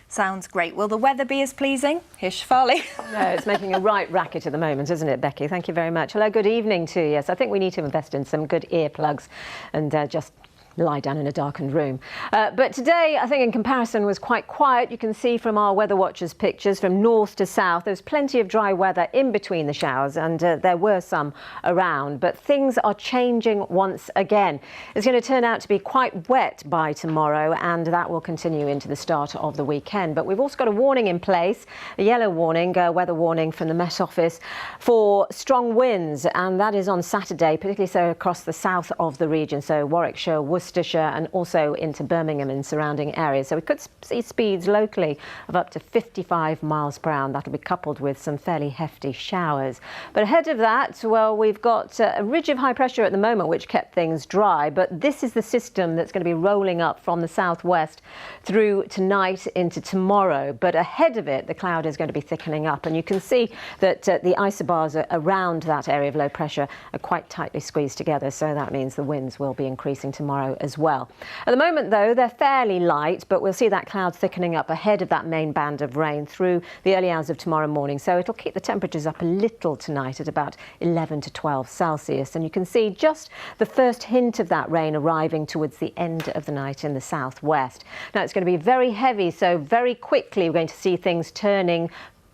Sounds great. Will the weather be as pleasing? Here's Shefali. No, it's making a right racket at the moment, isn't it, Becky? Thank you very much. Hello, good evening to you. Yes, I think we need to invest in some good earplugs and just lie down in a darkened room. But today, I think in comparison, was quite quiet. You can see from our weather watchers pictures from north to south, there's plenty of dry weather in between the showers, and there were some around. But things are changing once again. It's going to turn out to be quite wet by tomorrow, and that will continue into the start of the weekend. But we've also got a warning in place, a yellow warning, weather warning from the Met Office for strong winds, and that is on Saturday, particularly so across the south of the region, so Warwickshire, Worcestershire, and also into Birmingham and surrounding areas. So we could see speeds locally of up to 55 miles per hour. That'll be coupled with some fairly hefty showers. But ahead of that, well, we've got a ridge of high pressure at the moment, which kept things dry. But this is the system that's going to be rolling up from the southwest through tonight into tomorrow. But ahead of it, the cloud is going to be thickening up. And you can see that the isobars around that area of low pressure are quite tightly squeezed together. So that means the winds will be increasing tomorrow as well. At the moment, though, they're fairly light, but we'll see that cloud thickening up ahead of that main band of rain through the early hours of tomorrow morning. So it'll keep the temperatures up a little tonight at about 11 to 12 Celsius. And you can see just the first hint of that rain arriving towards the end of the night in the southwest. Now, it's going to be very heavy, so very quickly we're going to see things turning,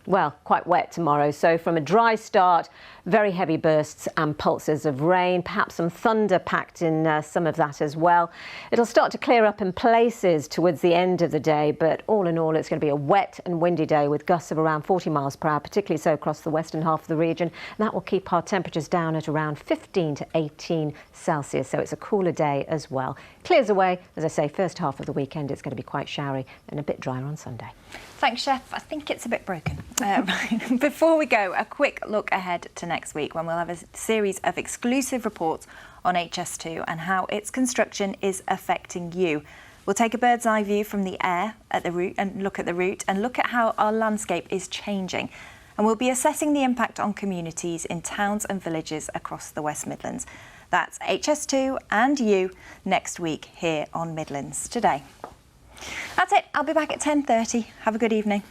well, quite wet tomorrow. So from a dry start, very heavy bursts and pulses of rain, perhaps some thunder packed in some of that as well. It'll start to clear up in places towards the end of the day, but all in all, it's going to be a wet and windy day with gusts of around 40 miles per hour, particularly so across the western half of the region. And that will keep our temperatures down at around 15 to 18 Celsius. So it's a cooler day as well. Clears away, as I say, first half of the weekend, it's going to be quite showery and a bit drier on Sunday. Thanks, Chef. I think it's a bit broken. Right. Before we go, a quick look ahead to next week when we'll have a series of exclusive reports on HS2 and how its construction is affecting you. We'll take a bird's eye view from the air at the route and look at how our landscape is changing. And we'll be assessing the impact on communities in towns and villages across the West Midlands. That's HS2 and you next week here on Midlands Today. That's it. I'll be back at 10:30. Have a good evening.